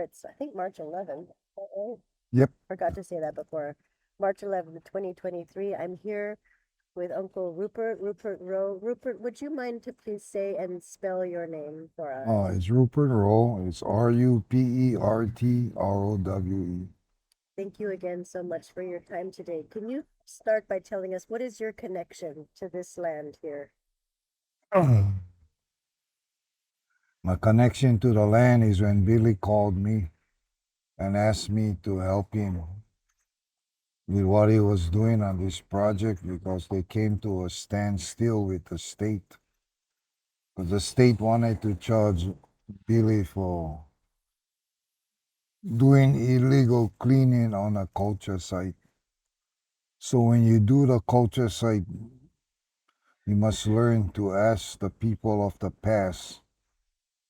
starts, I think, March 11th. Right? Yep. Forgot to say that before. March 11th, 2023. I'm here with Uncle Rupert Rowe. Rupert, would you mind to please say and spell your name for us? It's Rupert Rowe. It's Rupertrowe. Thank you again so much for your time today. Can you start by telling us what is your connection to this land here? My connection to the land is when Billy called me and asked me to help him with what he was doing on this project because they came to a standstill with the state. Because the state wanted to charge Billy for doing illegal cleaning on a culture site. So when you do the culture site, you must learn to ask the people of the past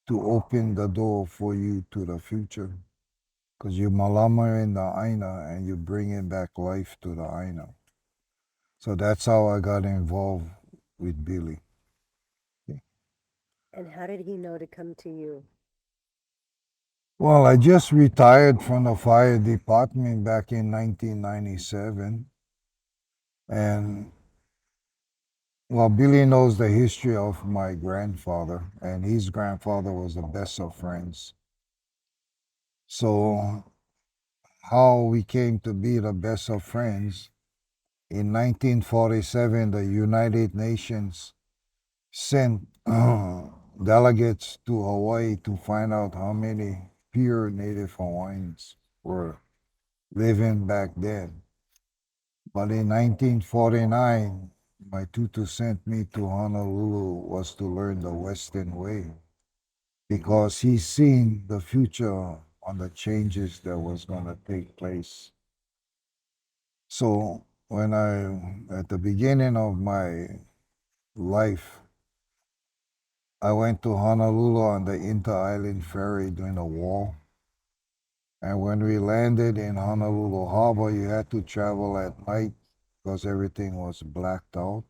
to open the door for you to the future. Because you malama in the aina and you bringing back life to the aina. So that's how I got involved with Billy. And how did he know to come to you? Well, I just retired from the fire department back in 1997. And well, Billy knows the history of my grandfather, and his grandfather was the best of friends. So, how we came to be the best of friends, in 1947, the United Nations sent delegates to Hawaii to find out how many pure Native Hawaiians were living back then. But in 1949, my tutor sent me to Honolulu was to learn the Western way because he's seen the future on the changes that was going to take place. So at the beginning of my life, I went to Honolulu on the inter-island ferry during the war. And when we landed in Honolulu Harbor, you had to travel at night because everything was blacked out.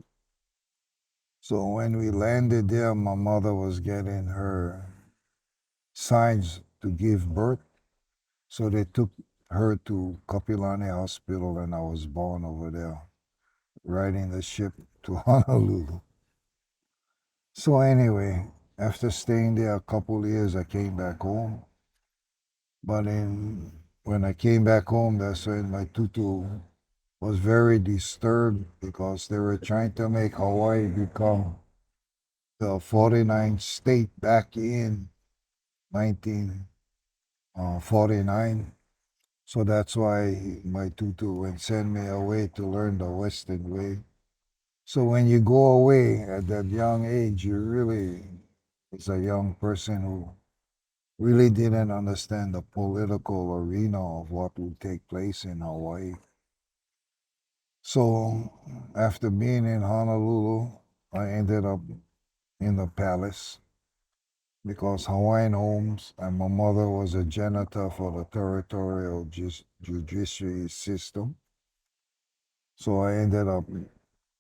So when we landed there, my mother was getting her signs to give birth. So they took her to Kapilani Hospital and I was born over there, riding the ship to Honolulu. So anyway, after staying there a couple of years, I came back home. But when I came back home, that's when my tutu was very disturbed because they were trying to make Hawaii become the 49th state back in 1949. So that's why my tutu would send me away to learn the Western way. So when you go away at that young age, you really, as a young person who really didn't understand the political arena of what would take place in Hawaii. So after being in Honolulu, I ended up in the palace because Hawaiian Homes and my mother was a janitor for the territorial judiciary system. So I ended up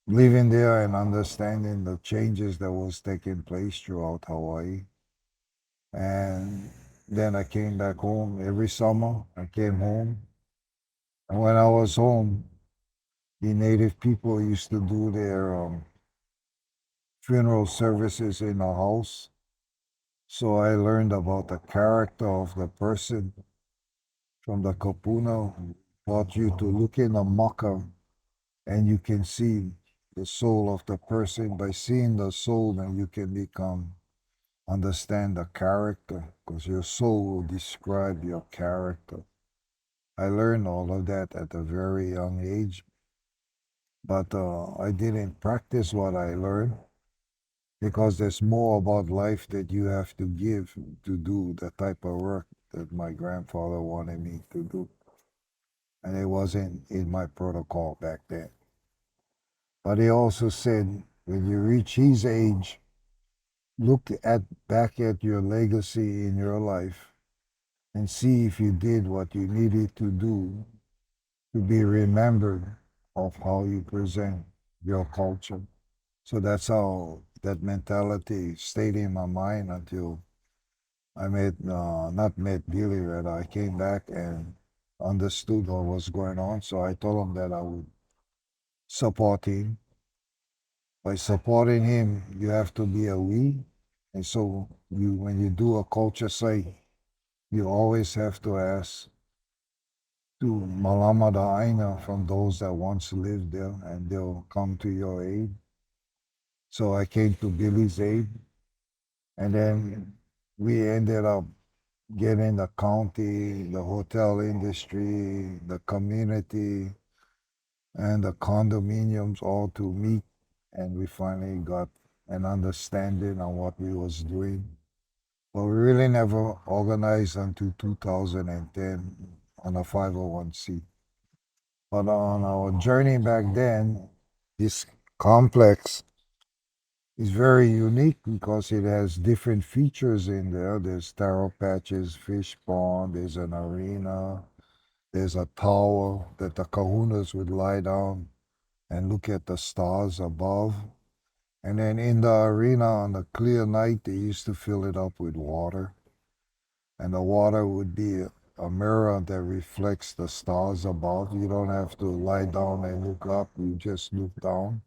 living there and understanding the changes that was taking place throughout Hawaii. And then I came back home every summer. I came home. And when I was home, the native people used to do their funeral services in a house. So I learned about the character of the person from the kapuna who taught you to look in a maka and you can see the soul of the person. By seeing the soul, then you can understand the character because your soul will describe your character. I learned all of that at a very young age, but I didn't practice what I learned because there's more about life that you have to give to do the type of work that my grandfather wanted me to do. And it wasn't in my protocol back then. But he also said, when you reach his age, look at back at your legacy in your life and see if you did what you needed to do to be remembered of how you present your culture. So that's how that mentality stayed in my mind until I met, not met Billy, but I came back and understood what was going on. So I told him that I would support him. By supporting him, you have to be a we. And so when you do a culture site, you always have to ask to Malama Aina from those that once lived there, and they'll come to your aid. So I came to Billy's aid, and then we ended up getting the county, the hotel industry, the community, and the condominiums all to meet, and we finally got an understanding on what we was doing. But we really never organized until 2010 on a 501c. But on our journey back then, this complex is very unique because it has different features in there. There's taro patches, fish pond, there's an arena, there's a tower that the kahunas would lie down and look at the stars above. And then in the arena on a clear night, they used to fill it up with water. And the water would be a mirror that reflects the stars above. You don't have to lie down and look up, you just look down.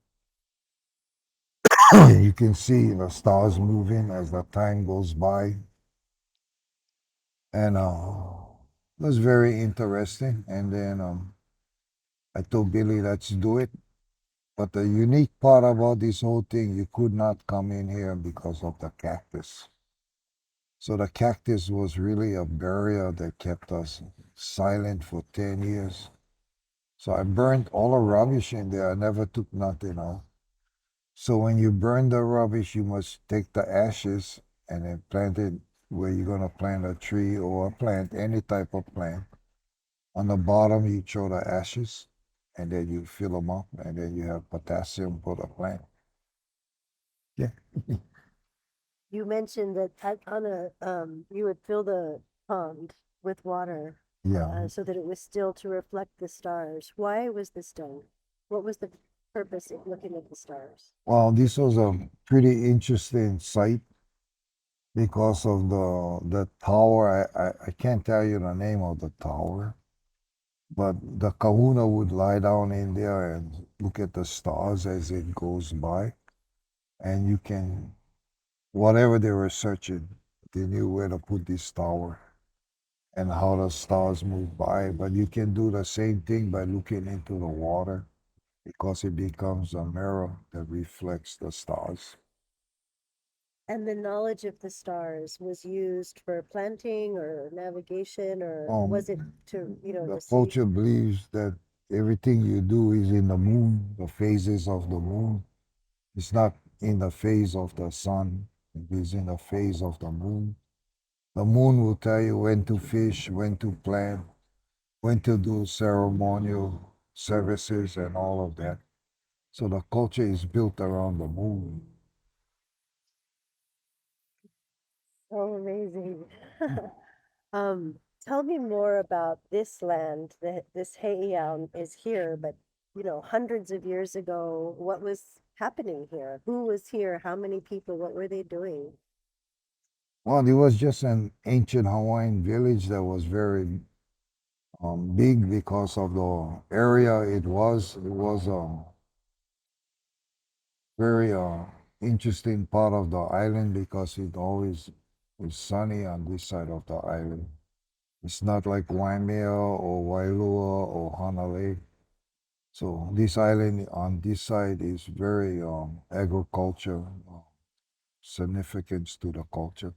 You can see the stars moving as the time goes by. And it was very interesting. And then I told Billy, let's do it. But the unique part about this whole thing, you could not come in here because of the cactus. So the cactus was really a barrier that kept us silent for 10 years. So I burned all the rubbish in there. I never took nothing out. So when you burn the rubbish, you must take the ashes and then plant it where you're going to plant a tree or a plant, any type of plant. On the bottom, you throw the ashes and then you fill them up and then you have potassium for the plant. Yeah. You mentioned that on a you would fill the pond with water Yeah. so that it was still to reflect the stars. Why was this done? What was the purpose of looking at the stars? Well, this was a pretty interesting site because of the tower. I can't tell you the name of the tower, but the kahuna would lie down in there and look at the stars as it goes by, and you can whatever they were searching, they knew where to put this tower and how the stars move by. But you can do the same thing by looking into the water because it becomes a mirror that reflects the stars. And the knowledge of the stars was used for planting or navigation, or was it to, The to see? culture believes that everything you do is in the moon, the phases of the moon. It's not in the phase of the sun, it is in the phase of the moon. The moon will tell you when to fish, when to plant, when to do ceremonial services, and all of that. So the culture is built around the moon. Oh, amazing. Tell me more about this land. This Heiau is here, but hundreds of years ago, what was happening here? Who was here? How many people? What were they doing? Well, it was just an ancient Hawaiian village that was very big because of the area it was. It was very interesting part of the island because it always is sunny on this side of the island. It's not like Waimea or Wailua or Hanalei. So this island on this side is very agriculture significance to the culture.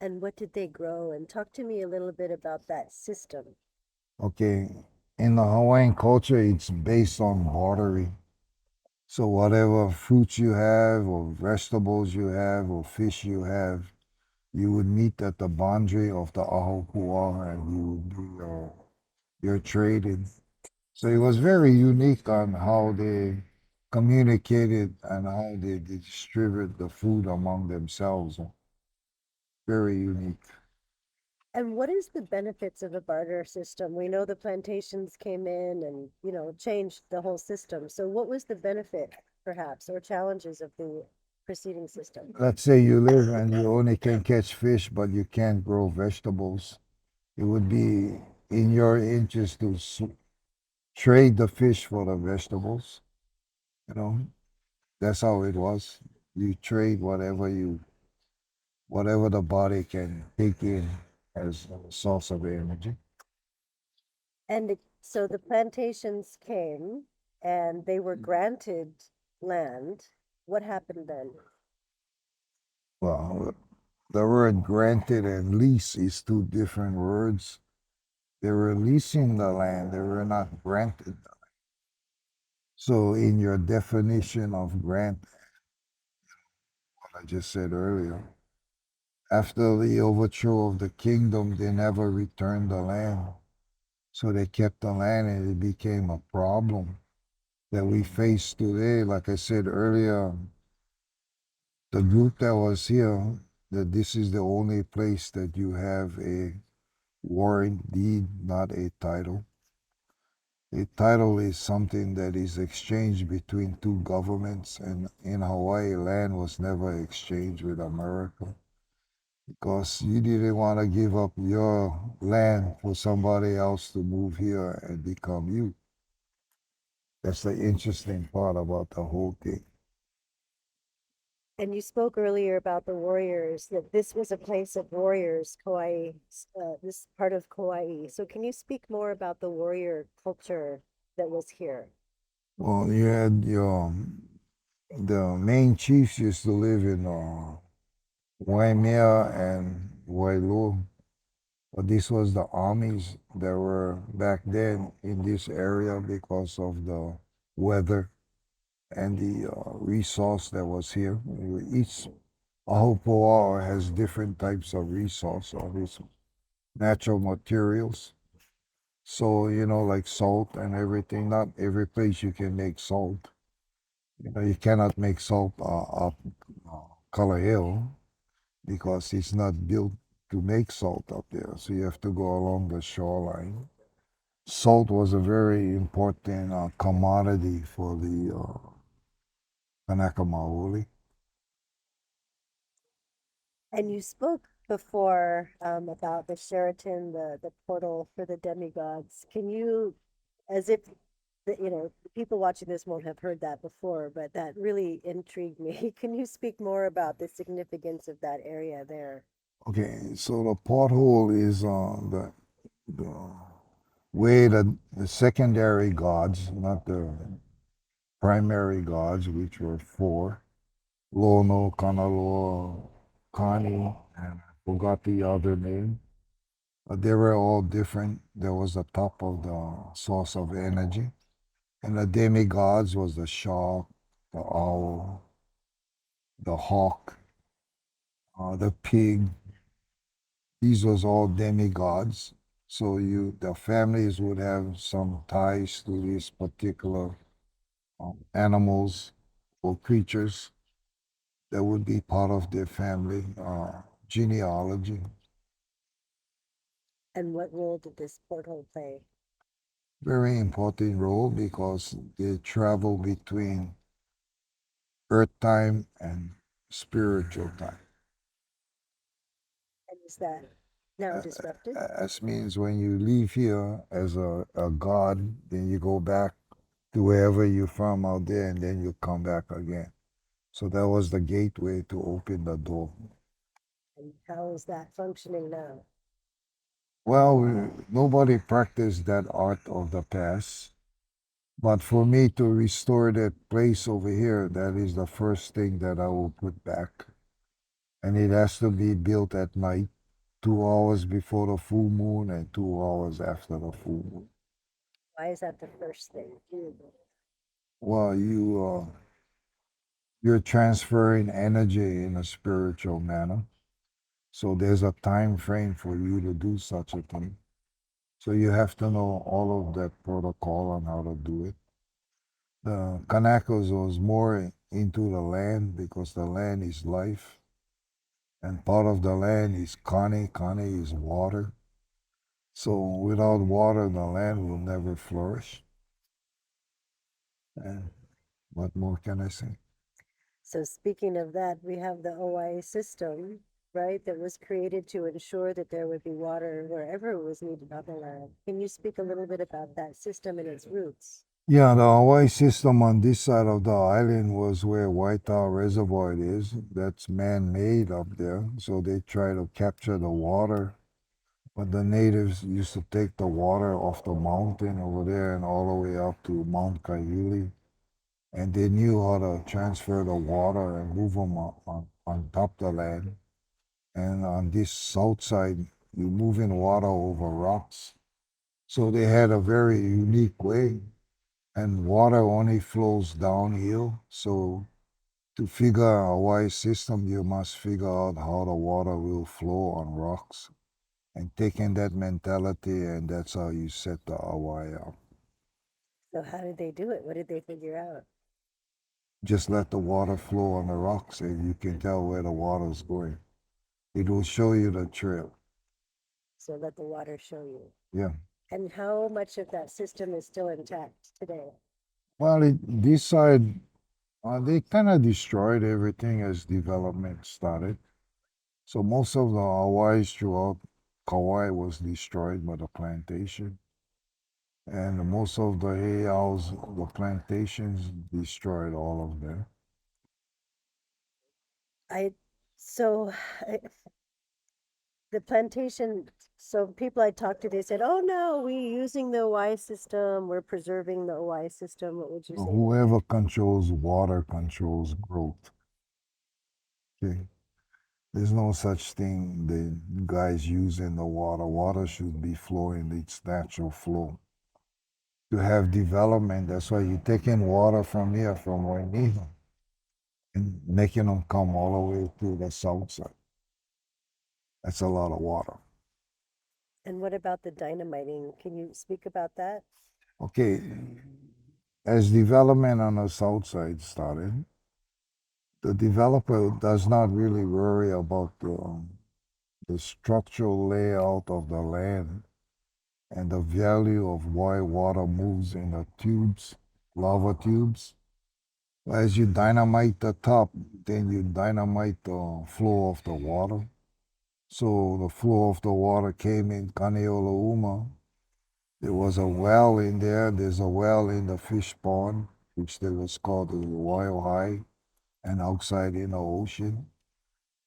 And what did they grow? And talk to me a little bit about that system. Okay, in the Hawaiian culture, it's based on bartering. So whatever fruits you have, or vegetables you have, or fish you have, you would meet at the boundary of the Ahopua and you would do your trading. So it was very unique on how they communicated and how they distribute the food among themselves. Very unique. And what is the benefits of a barter system? We know the plantations came in and, changed the whole system. So what was the benefit, perhaps, or challenges of the preceding system? Let's say you live and you only can catch fish, but you can't grow vegetables. It would be in your interest to trade the fish for the vegetables. You know, that's how it was. You trade whatever the body can take in as a source of energy. And so the plantations came and they were granted land. What happened then? Well, the word granted and lease is two different words. They were leasing the land, they were not granted. So, in your definition of grant, what I just said earlier, after the overthrow of the kingdom, they never returned the land. So they kept the land and it became a problem that we face today. Like I said earlier, the group that was here, that this is the only place that you have a warrant deed, not a title. A title is something that is exchanged between two governments, and in Hawaii, land was never exchanged with America because you didn't want to give up your land for somebody else to move here and become you. That's the interesting part about the whole thing. And you spoke earlier about the warriors, that this was a place of warriors, Kaua'i, this part of Kaua'i. So can you speak more about the warrior culture that was here? Well, you had the main chiefs used to live in Waimea and Wailu. But this was the armies that were back then in this area because of the weather and the resource that was here. Each Ahupua'a has different types of resource of its natural materials. So, like salt and everything, not every place you can make salt. You cannot make salt up Color Hill because it's not built to make salt up there. So you have to go along the shoreline. Salt was a very important commodity for the Kanei'olouma. And you spoke before about the Sheraton, the portal for the demigods. Can you, as if the people watching this won't have heard that before, but that really intrigued me. Can you speak more about the significance of that area there? Okay, so the porthole is the way that the secondary gods, not the primary gods, which were four, Lono, Kanaloa, Kani, and I forgot the other name. But they were all different. There was the top of the source of energy. And the demigods was the shark, the owl, the hawk, the pig. These was all demigods. So the families would have some ties to these particular animals or creatures that would be part of their family genealogy. And what role did this portal play? Very important role because they travel between earth time and spiritual time. And is that now disrupted? As means when you leave here as a god, then you go back to wherever you're from out there, and then you come back again. So that was the gateway to open the door. And how is that functioning now? Well, nobody practiced that art of the past. But for me to restore that place over here, that is the first thing that I will put back. And it has to be built at night, 2 hours before the full moon and 2 hours after the full moon. Why is that the first thing? Well, you're transferring energy in a spiritual manner. So there's a time frame for you to do such a thing. So you have to know all of that protocol on how to do it. The Kanakos was more into the land because the land is life. And part of the land is Kani. Kani is water. So without water, the land will never flourish. And what more can I say? So speaking of that, we have the Hawaii system, right, that was created to ensure that there would be water wherever it was needed on the land. Can you speak a little bit about that system and its roots? Yeah, the Hawaii system on this side of the island was where Waitau Reservoir is. That's man-made up there. So they try to capture the water. But the natives used to take the water off the mountain over there and all the way up to Mount Kaiuli. And they knew how to transfer the water and move them on top of the land. And on this south side, you're moving water over rocks. So they had a very unique way. And water only flows downhill. So to figure a Hawaii system, you must figure out how the water will flow on rocks. And taking that mentality, and that's how you set the Hawaii up. So how did they do it? What did they figure out? Just let the water flow on the rocks, and you can tell where the water is going. It will show you the trail. So let the water show you. Yeah. And how much of that system is still intact today? Well, this side, they kind of destroyed everything as development started. So most of the Hawaii's throughout Kaua'i was destroyed by the plantation. And most of the Heiaus, the plantations destroyed all of them. I so I, the plantation. So people I talked to, they said, "Oh no, we using the Hawaii system. We're preserving the Hawaii system." What would you So say to that? whoever controls water controls growth. Okay. There's no such thing the guys using the water. Water should be flowing its natural flow. To have development, that's why you're taking water from here, from Waimea, and making them come all the way to the south side. That's a lot of water. And what about the dynamiting? Can you speak about that? Okay, as development on the south side started, the developer does not really worry about the structural layout of the land and the value of why water moves in the tubes, lava tubes. As you dynamite the top, then you dynamite the flow of the water. So the flow of the water came in Kanei'olouma. There was a well in there. There's a well in the fish pond, which they was called the High, and outside in the ocean.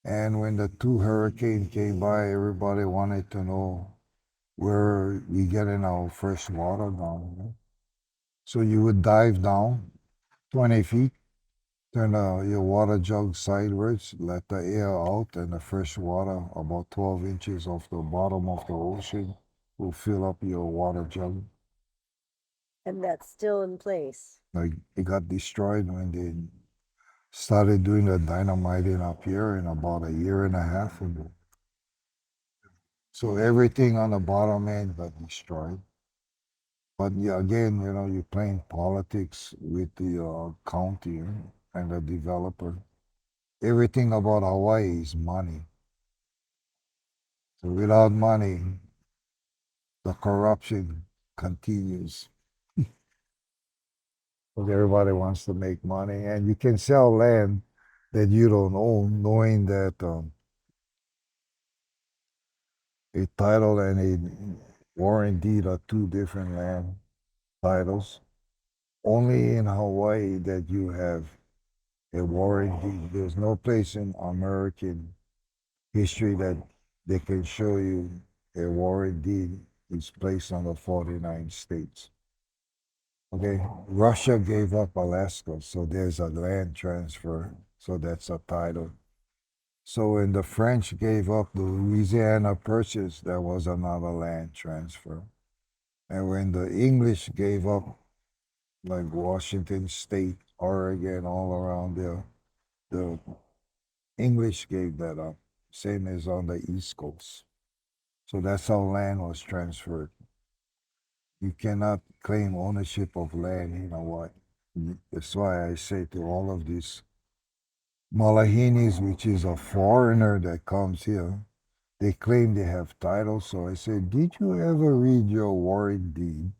And when the two hurricanes came by, everybody wanted to know where we getting our fresh water down. So you would dive down 20 feet, turn your water jug sideways, let the air out, and the fresh water, about 12 inches off the bottom of the ocean, will fill up your water jug. And that's still in place. Like it got destroyed when they started doing the dynamiting up here in about a year and a half ago. So everything on the bottom end got destroyed. But yeah, again, you're playing politics with the county and the developer. Everything about Hawaii is money. So without money, the corruption continues. Because everybody wants to make money, and you can sell land that you don't own, knowing that a title and a warrant deed are two different land titles. Only in Hawaii that you have a warrant deed. There's no place in American history that they can show you a warrant deed is placed on the 49 states. Okay, Russia gave up Alaska, so there's a land transfer, so that's a title. So when the French gave up the Louisiana Purchase, there was another land transfer. And when the English gave up, like Washington State, Oregon, all around there, the English gave that up, same as on the East Coast. So that's how land was transferred. You cannot claim ownership of land in Hawaii. That's why I say to all of these Malahinis, which is a foreigner that comes here, they claim they have title. So I say, did you ever read your warrant deed?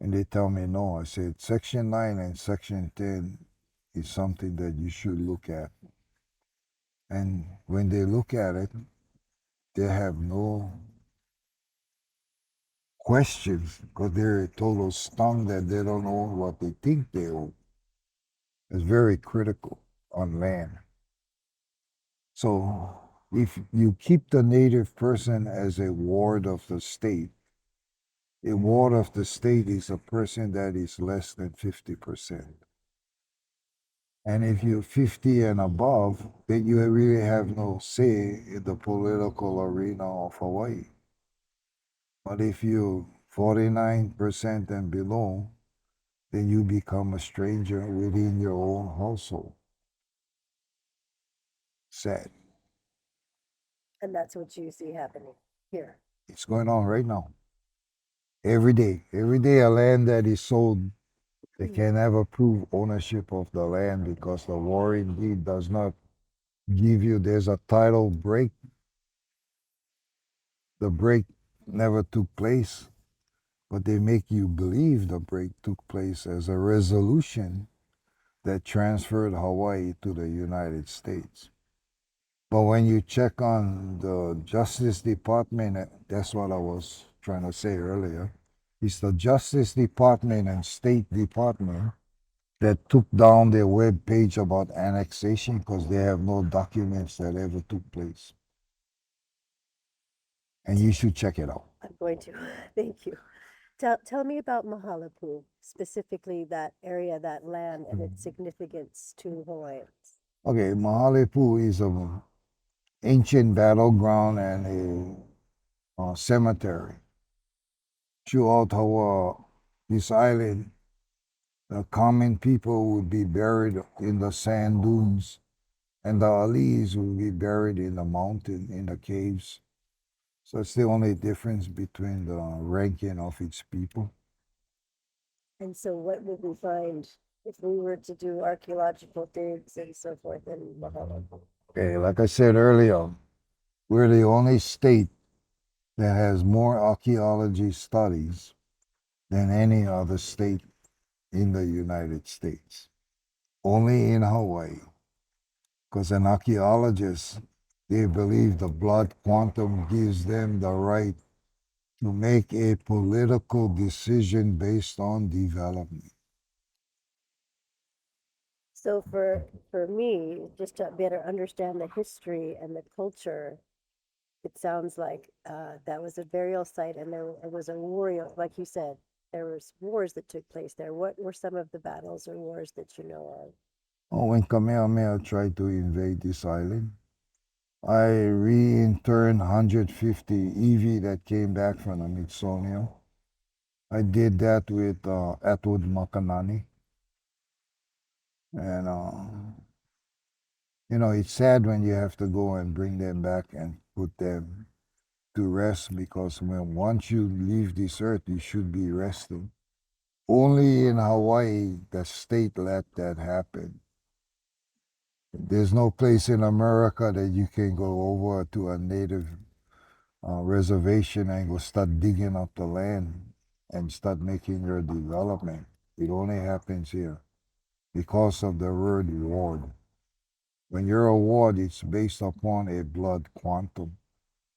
And they tell me no. I said, Section 9 and Section 10 is something that you should look at. And when they look at it, they have no questions because they're total stunned that they don't own what they think they own. It's very critical on land. So if you keep the native person as a ward of the state, a ward of the state is a person that is less than 50%. And if you're 50 and above, then you really have no say in the political arena of Hawaii. But if you're 49% and below, then you become a stranger within your own household. Sad. And that's what you see happening here. It's going on right now. Every day. Every day, a land that is sold, they can never prove ownership of the land because the warring deed does not give you, there's a title break. The break never took place, but they make you believe the break took place as a resolution that transferred Hawaii to the United States. But when you check on the Justice Department, that's what I was trying to say earlier. It's the Justice Department and State Department that took down their web page about annexation because they have no documents that ever took place. And you should check it out. I'm going to. Thank you. Tell me about Mahalapu, specifically that area, that land, and its significance to Hawaiians. Okay, Mahalepu is a ancient battleground and a cemetery. Throughout this island, the common people would be buried in the sand dunes, and the Alis would be buried in the mountain, in the caves. So it's the only difference between the ranking of its people. And so, what would we find if we were to do archaeological digs and so forth in Mahalapu? Okay, like I said earlier, we're the only state that has more archaeology studies than any other state in the United States. Only in Hawaii. Because an archaeologist, they believe the blood quantum gives them the right to make a political decision based on development. So, for me, just to better understand the history and the culture, it sounds like that was a burial site, and there was a warrior, like you said, there was wars that took place there. What were some of the battles or wars that you know of? Oh, when Kamehameha tried to invade this island, I reinterred 150 Evi that came back from the Smithsonian. I did that with Atwood Makanani. And, it's sad when you have to go and bring them back and put them to rest because once you leave this earth, you should be resting. Only in Hawaii, the state let that happen. There's no place in America that you can go over to a native reservation and go start digging up the land and start making your development. It only happens here because of the word ward. When you're a ward, it's based upon a blood quantum.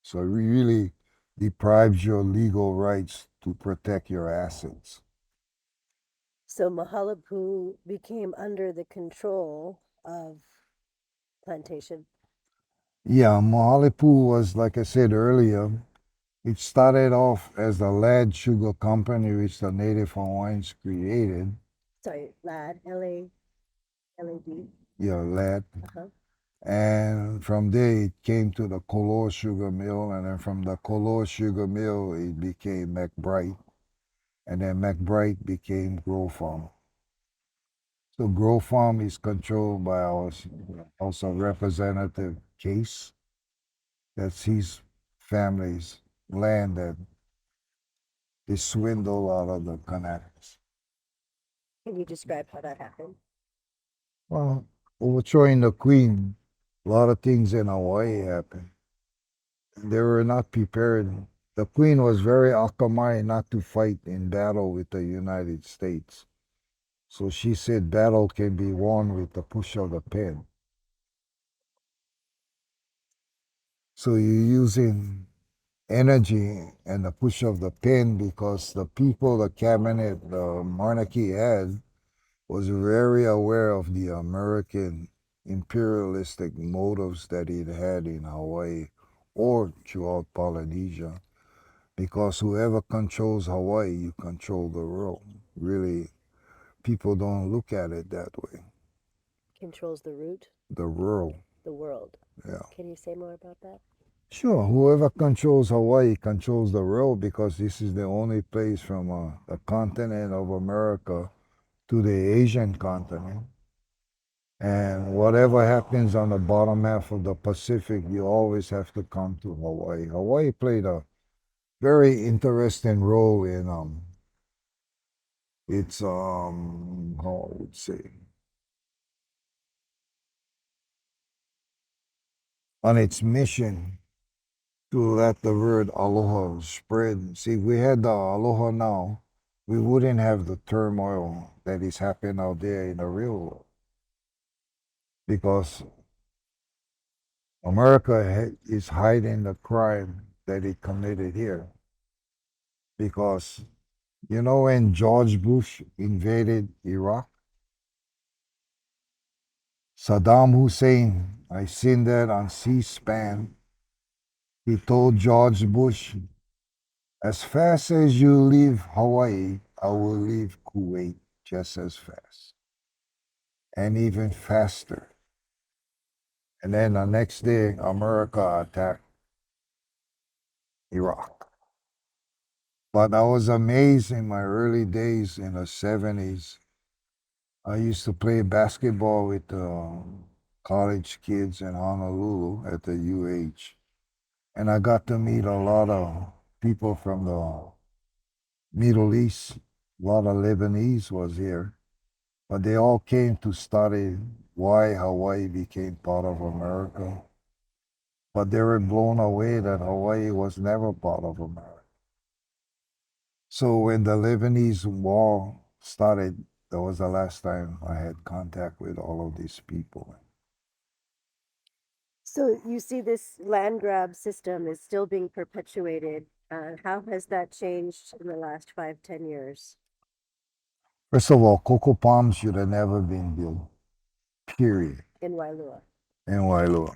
So it really deprives your legal rights to protect your assets. So Mahalapu became under the control of plantation. Yeah, Mohalepu was, like I said earlier, it started off as the Lad Sugar Company, which the Native Hawaiians created. Sorry, LAD, LAD. Yeah, Lad. Uh-huh. And from there, it came to the Koloa Sugar Mill, and then from the Koloa Sugar Mill, it became McBride, and then McBride became Grow Farm. So Grow Farm is controlled by our House of Representative Case. That's his family's land that they swindle out of the Kanaks. Can you describe how that happened? Well, overthrowing the queen, a lot of things in Hawaii happened. They were not prepared. The queen was very akamai not to fight in battle with the United States. So she said battle can be won with the push of the pen. So you're using energy and the push of the pen because the people, the cabinet, the monarchy had was very aware of the American imperialistic motives that it had in Hawaii or throughout Polynesia. Because whoever controls Hawaii, you control the world. Really, people don't look at it that way. Controls the root, The world, the world. yeah. Can you say more about that? Sure, whoever controls Hawaii controls the world because this is the only place from the continent of America to the Asian continent. And whatever happens on the bottom half of the Pacific, you always have to come to Hawaii. Hawaii played a very interesting role in its how I would say on its mission to let the word aloha spread. See, if we had the aloha now, we wouldn't have the turmoil that is happening out there in the real world because America is hiding the crime that it committed here. Because you know when George Bush invaded Iraq, Saddam Hussein, I seen that on C-SPAN. He told George Bush, as fast as you leave Hawaii, I will leave Kuwait just as fast and even faster. And then the next day, America attacked Iraq. But I was amazed in my early days in the 70s. I used to play basketball with college kids in Honolulu at the UH. And I got to meet a lot of people from the Middle East. A lot of Lebanese was here. But they all came to study why Hawaii became part of America. But they were blown away that Hawaii was never part of America. So when the Lebanese war started, that was the last time I had contact with all of these people. So you see this land grab system is still being perpetuated. How has that changed in the last 5, 10 years First of all, cocoa palms should have never been built, period, in Wailua? in Wailoa.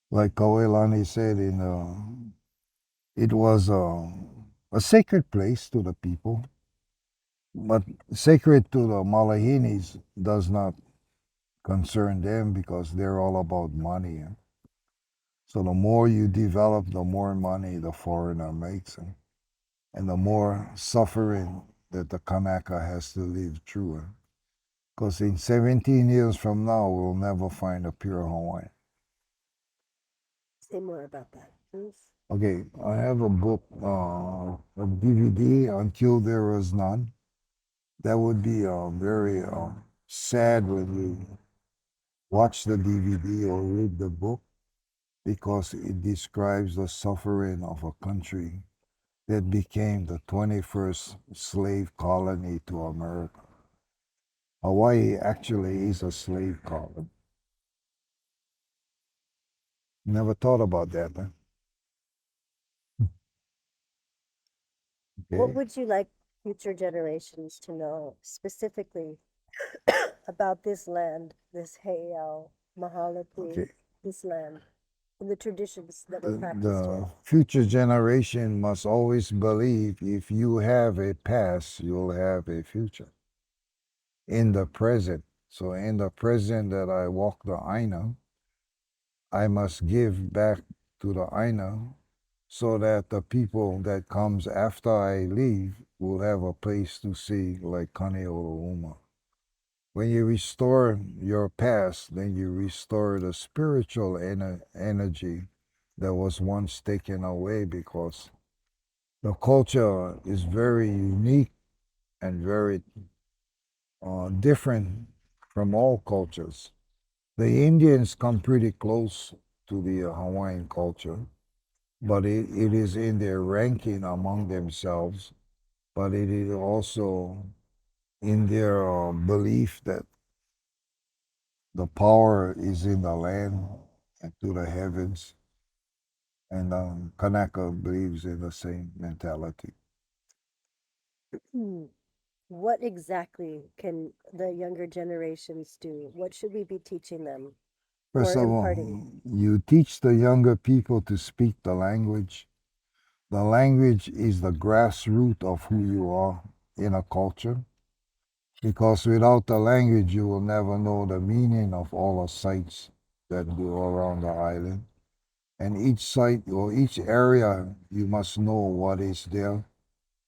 Like Kaua'i said, it was a sacred place to the people, but sacred to the Malahinis does not concern them because they're all about money. So the more you develop, the more money the foreigner makes, and the more suffering that the Kanaka has to live through. Because in 17 years from now, we'll never find a pure Hawaiian. Say more about that, please. Okay, I have a book, a DVD, Until There Was None. That would be very sad when you watch the DVD or read the book because it describes the suffering of a country that became the 21st slave colony to America. Hawaii actually is a slave colony. Never thought about that, huh? What Okay. would you like future generations to know specifically about this land, this Heiau, Mahalapi, Okay. this land, and the traditions that were practiced here? The future generation must always believe if you have a past, you'll have a future in the present. So in the present that I walk the aina, I must give back to the aina so that the people that comes after I leave will have a place to see like Kanei'olouma. When you restore your past, then you restore the spiritual energy that was once taken away because the culture is very unique and very different from all cultures. The Indians come pretty close to the Hawaiian culture, but it is in their ranking among themselves, but it is also in their belief that the power is in the land and to the heavens, and Kanaka believes in the same mentality. Hmm. What exactly can the younger generations do? What should we be teaching them First or of imparting? all, you teach the younger people to speak the language. The language is the grassroots of who you are in a culture, because without the language, you will never know the meaning of all the sites that go around the island. And each site or each area, you must know what is there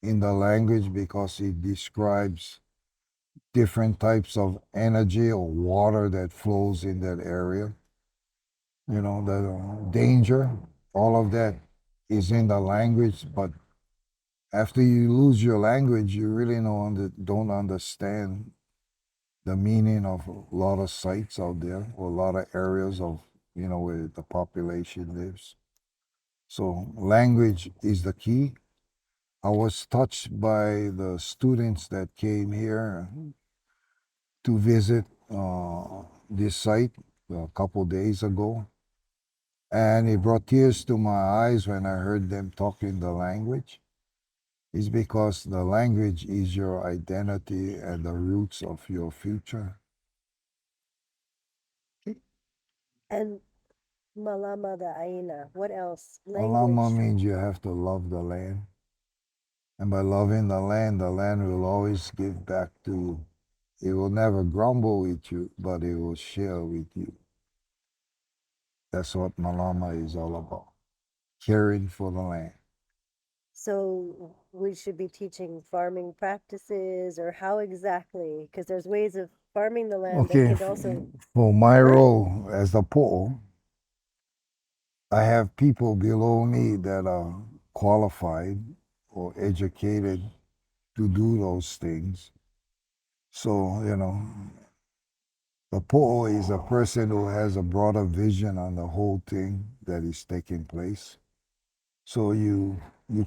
in the language because it describes different types of energy or water that flows in that area. You know, the danger, all of that is in the language, but after you lose your language, you really don't understand the meaning of a lot of sites out there or a lot of areas of, where the population lives. So language is the key. I was touched by the students that came here to visit this site a couple days ago, and it brought tears to my eyes when I heard them talking the language. It's because the language is your identity and the roots of your future. And malama the aina. What else? Alama Language. means you have to love the land. And by loving the land will always give back to you. It will never grumble with you, but it will share with you. That's what Malama is all about. Caring for the land. So we should be teaching farming practices or how exactly? Because there's ways of farming the land that Okay, can also for my hurt it. role as the po'o, I have people below me that are qualified or educated to do those things. So, the po'o is a person who has a broader vision on the whole thing that is taking place. So you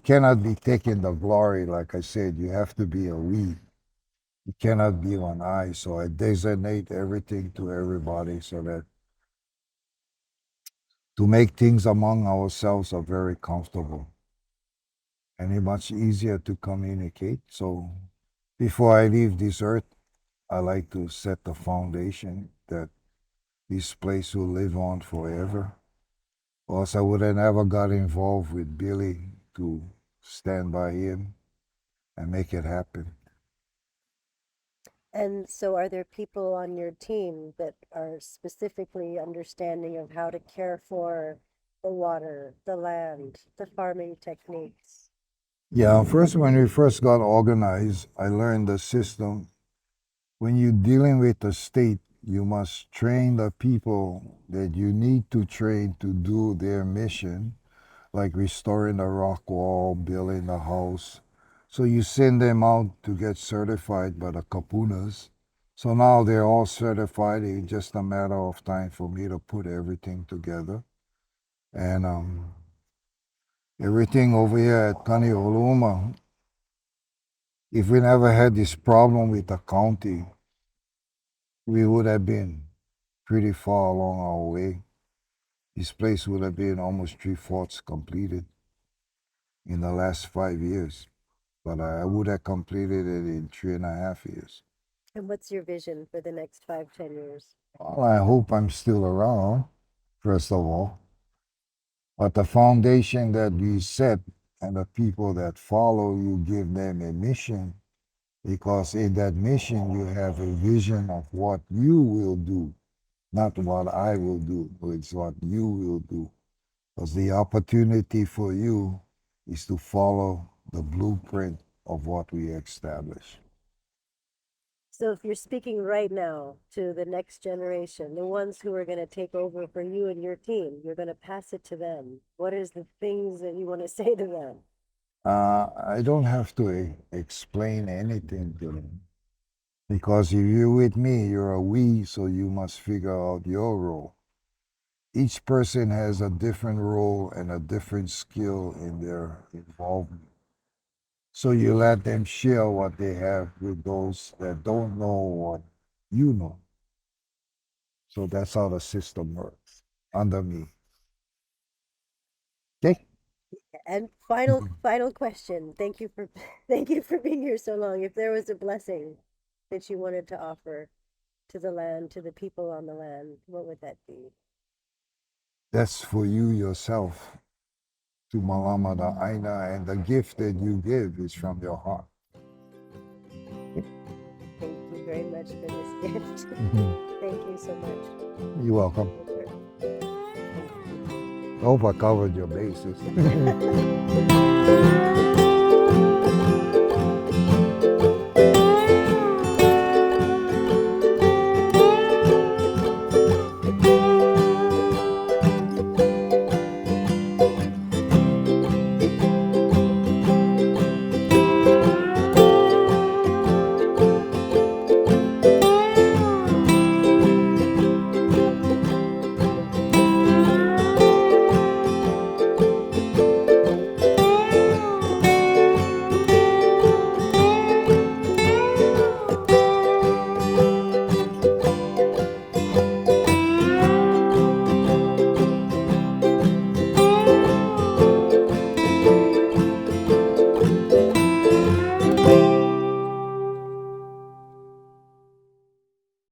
cannot be taking the glory, like I said, you have to be a we. You cannot be an I. So I designate everything to everybody so that to make things among ourselves are very comfortable and it's much easier to communicate. So before I leave this earth, I like to set the foundation that this place will live on forever. Or else I would have never got involved with Billy to stand by him and make it happen. And so are there people on your team that are specifically understanding of how to care for the water, the land, the farming techniques? Yeah, first, when we first got organized, I learned the system. When you're dealing with the state, you must train the people that you need to train to do their mission, like restoring the rock wall, building the house. So you send them out to get certified by the kapunas. So now they're all certified. It's just a matter of time for me to put everything together. And everything over here at Kanei'olouma, if we never had this problem with the county, we would have been pretty far along our way. This place would have been almost three-fourths completed in the last 5 years, but I would have completed it in 3.5 years. And what's your vision for the next 5, 10 years? Well, I hope I'm still around, first of all, but the foundation that we set and the people that follow you give them a mission because in that mission you have a vision of what you will do, not what I will do, but it's what you will do. Because the opportunity for you is to follow the blueprint of what we establish. So if you're speaking right now to the next generation, the ones who are going to take over for you and your team, you're going to pass it to them. What is the things that you want to say to them? I don't have to explain anything to them because if you're with me, you're a we, so you must figure out your role. Each person has a different role and a different skill in their involvement. So you let them share what they have with those that don't know what you know. So that's how the system works under me. Okay. And final question. Thank you for thank you for being here so long. If there was a blessing that you wanted to offer to the land, to the people on the land, what would that be? That's for you yourself to Malama the Aina, and the gift that you give is from your heart. Thank you very much for this gift. Thank you so much. You're welcome. I hope I covered your bases.